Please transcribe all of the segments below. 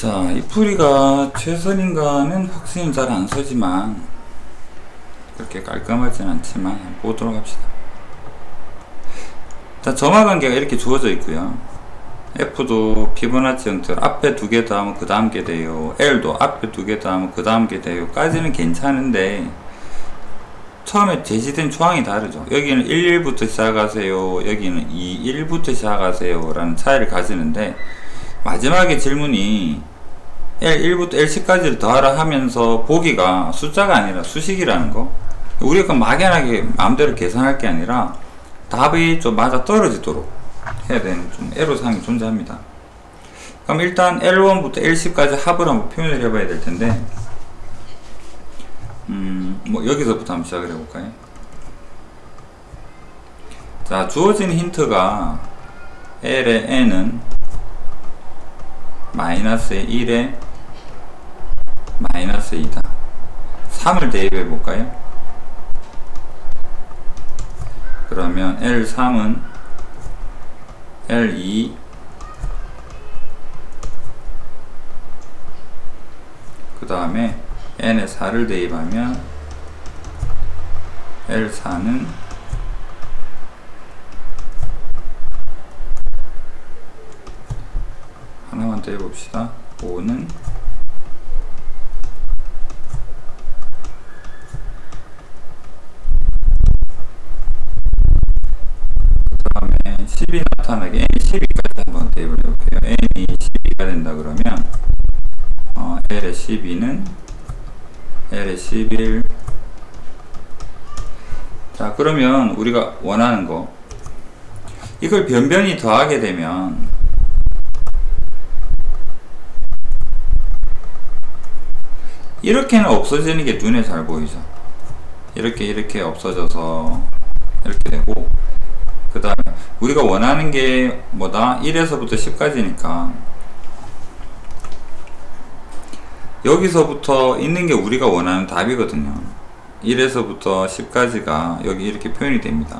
자, 이 풀이가 최선인가는 확신이 잘 안 서지만 그렇게 깔끔하진 않지만 한번 보도록 합시다. 자, 점화관계가 이렇게 주어져 있고요. F도 피보나치 형태로 앞에 두 개 더하면 그 다음 게 돼요. L도 앞에 두 개 더하면 그 다음 게 돼요. 까지는 괜찮은데 처음에 제시된 조항이 다르죠. 여기는 11부터 시작하세요. 여기는 21부터 시작하세요. 라는 차이를 가지는데 마지막에 질문이 L1부터 L10까지를 더하라 하면서 보기가 숫자가 아니라 수식이라는 거. 우리가 막연하게 마음대로 계산할 게 아니라 답이 좀 맞아 떨어지도록 해야 되는 좀 애로사항이 존재합니다. 그럼 일단 L1부터 L10까지 합을 한번 표현을 해봐야 될 텐데, 뭐 여기서부터 한번 시작을 해볼까요? 자, 주어진 힌트가 L의 N은 마이너스의 1에 마이너스 2다. 3을 대입해 볼까요? 그러면 L3은 L2 그 다음에 N에 4를 대입하면 L4는 하나만 더 해봅시다. 5는 그 다음에 10이 나타나게 N이 12까지 한번 대입을 해볼게요. N이 12가 된다 그러면 L의 12는 L의 11. 자, 그러면 우리가 원하는 거 이걸 변변히 더하게 되면 이렇게는 없어지는 게 눈에 잘 보이죠. 이렇게 없어져서 이렇게 되고, 그 다음에 우리가 원하는 게 뭐다? 1에서부터 10까지니까 여기서부터 있는 게 우리가 원하는 답이거든요. 1에서부터 10까지가 여기 이렇게 표현이 됩니다.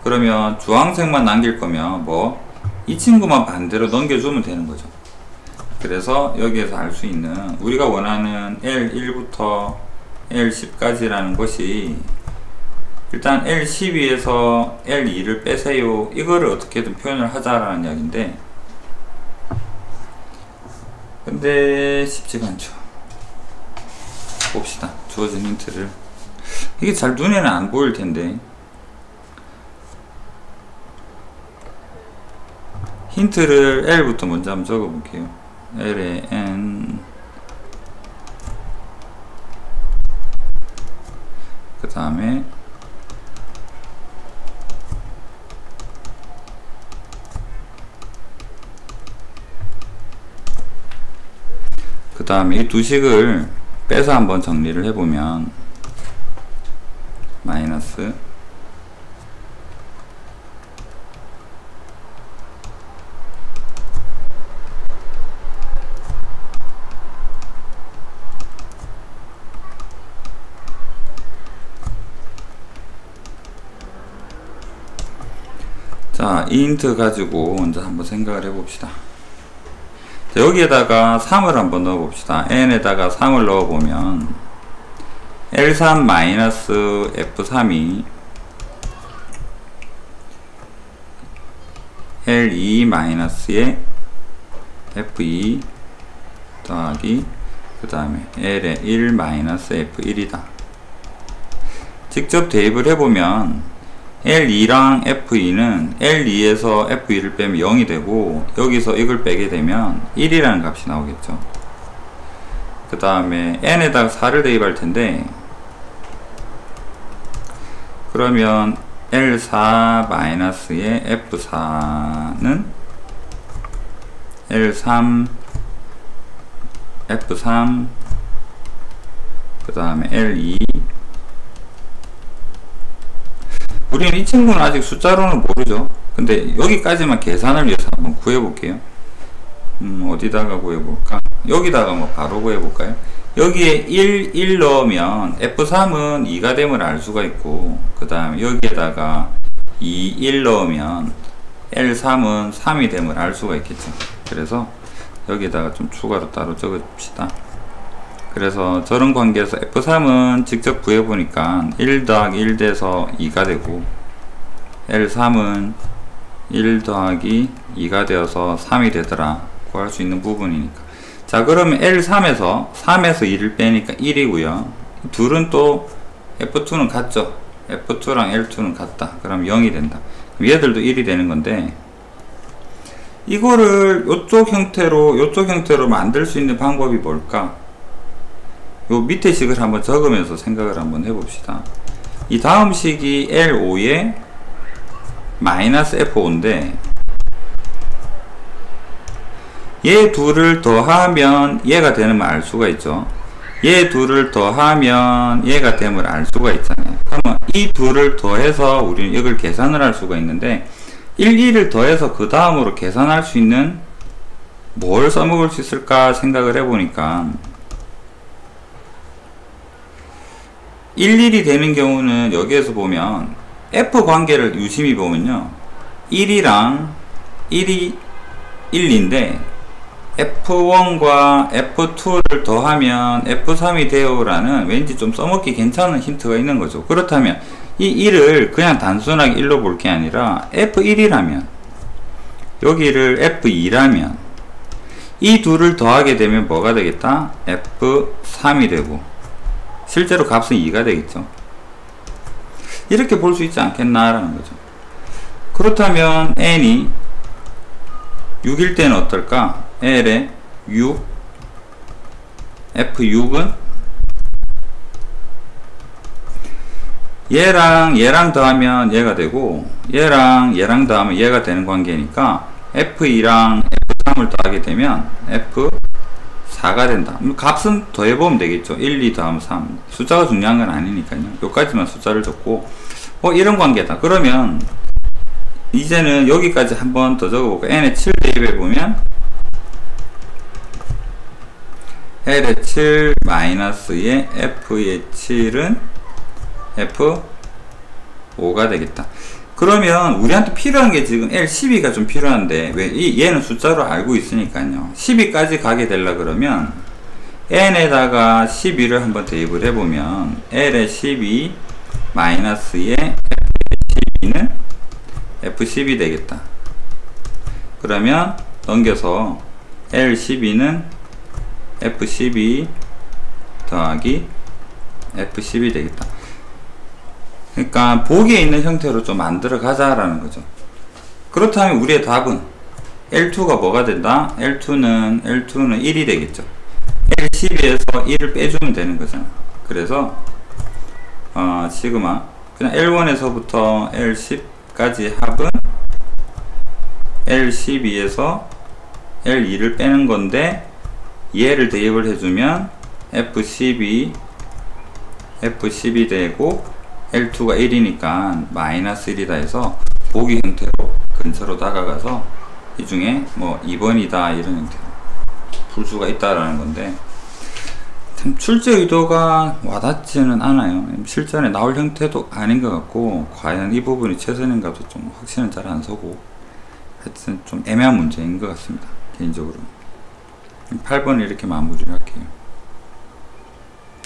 그러면 주황색만 남길 거면 뭐 이 친구만 반대로 넘겨주면 되는 거죠. 그래서 여기에서 알 수 있는 우리가 원하는 L1부터 L10까지라는 것이 일단 L12에서 L2를 빼세요. 이거를 어떻게든 표현을 하자라는 이야기인데, 근데 쉽지가 않죠. 봅시다. 주어진 힌트를. 이게 잘 눈에는 안 보일 텐데, 힌트를 L부터 먼저 한번 적어 볼게요. L의 N 그 다음에 이 두 식을 빼서 한번 정리를 해보면 마이너스 자, 이 힌트 가지고 먼저 한번 생각을 해봅시다. 자, 여기에다가 3을 한번 넣어봅시다. N에다가 3을 넣어보면 L3 마이너스 F3이 L2 마이너스의 F2 더하기 그 다음에 L의 1 마이너스 F1이다. 직접 대입을 해보면 L2랑 F2는 L2에서 F2를 빼면 0이 되고, 여기서 이걸 빼게 되면 1이라는 값이 나오겠죠. 그 다음에 N에다가 4를 대입할 텐데, 그러면 L4 마이너스의 F4는 L3 F3 그 다음에 L2. 우리는 이 친구는 아직 숫자로는 모르죠. 근데 여기까지만 계산을 위해서 한번 구해볼게요. 어디다가 구해볼까? 여기다가 뭐 바로 구해볼까요? 여기에 1 넣으면 F3은 2가 됨을 알 수가 있고, 그 다음에 여기에다가 1 넣으면 L3은 3이 됨을 알 수가 있겠죠. 그래서 여기다가 좀 추가로 따로 적어 줍시다. 그래서 저런 관계에서 F3은 직접 구해보니까 1 더하기 1 돼서 2가 되고, L3은 1 더하기 2가 되어서 3이 되더라 구할 수 있는 부분이니까. 자, 그러면 L3에서 3에서 2를 빼니까 1이고요 둘은 또 F2는 같죠. F2랑 L2는 같다. 그럼 0이 된다. 그럼 얘들도 1이 되는 건데, 이거를 요쪽 형태로 만들 수 있는 방법이 뭘까? 요 밑에 식을 한번 적으면서 생각을 한번 해봅시다. 이 다음 식이 L5에 마이너스 F5인데, 얘 둘을 더하면 얘가 되는 걸 알 수가 있죠. 얘 둘을 더하면 얘가 됨을 알 수가 있잖아요. 그러면 이 둘을 더해서 우리는 이걸 계산을 할 수가 있는데, 1, 2를 더해서 그 다음으로 계산할 수 있는 뭘 써먹을 수 있을까 생각을 해보니까, 1, 1이 되는 경우는 여기에서 보면 F 관계를 유심히 보면요, 1이랑 1이 1인데 F1과 F2를 더하면 F3이 돼요 라는 왠지 좀 써먹기 괜찮은 힌트가 있는 거죠. 그렇다면 이 1을 그냥 단순하게 1로 볼 게 아니라 F1이라면, 여기를 F2라면 이 둘을 더하게 되면 뭐가 되겠다? F3이 되고, 실제로 값은 2가 되겠죠. 이렇게 볼 수 있지 않겠나라는 거죠. 그렇다면 n이 6일 때는 어떨까? L에 6, F6은 얘랑 더하면 얘가 되고, 얘랑 더하면 얘가 되는 관계니까 F2랑 F3을 더하게 되면 F4가 된다. 값은 더해보면 되겠죠. 1, 2 더하면 3. 숫자가 중요한 건 아니니까요. 여기까지만 숫자를 적고, 이런 관계다. 그러면 이제는 여기까지 한 번 더 적어볼까? n에 7 대입해보면 L의 7 마이너스의 F의 7은 F5가 되겠다. 그러면 우리한테 필요한 게 지금 L12가 좀 필요한데, 왜? 얘는 숫자로 알고 있으니까요. 12까지 가게 되려 그러면 n에다가 12를 한번 대입을 해보면 L의 12 마이너스의 F12는 F12 되겠다. 그러면 넘겨서 L12는 F12 더하기 F12 되겠다. 그러니까 보기에 있는 형태로 좀 만들어 가자라는 거죠. 그렇다면 우리의 답은 L2가 뭐가 된다? L2는 1이 되겠죠. L12에서 1을 빼주면 되는 거잖아. 그래서 시그마 그냥 L1에서부터 L10까지 합은 L12에서 L2를 빼는 건데, 얘를 대입을 해주면 F12 되고 L2가 1이니까 마이너스 1이다 해서 보기 형태로 근처로 다가가서 이 중에 뭐 2번이다 이런 형태로 풀 수가 있다라는 건데, 참 출제 의도가 와닿지는 않아요. 실전에 나올 형태도 아닌 것 같고, 과연 이 부분이 최선인가도 좀 확신은 잘 안 서고, 하여튼 좀 애매한 문제인 것 같습니다. 개인적으로 8번을 이렇게 마무리를 할게요.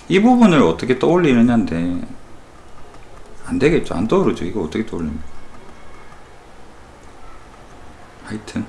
이 부분을 어떻게 떠올리느냐인데, 안 되겠죠. 안 떠오르죠. 이거 어떻게 떠올립니까? 하여튼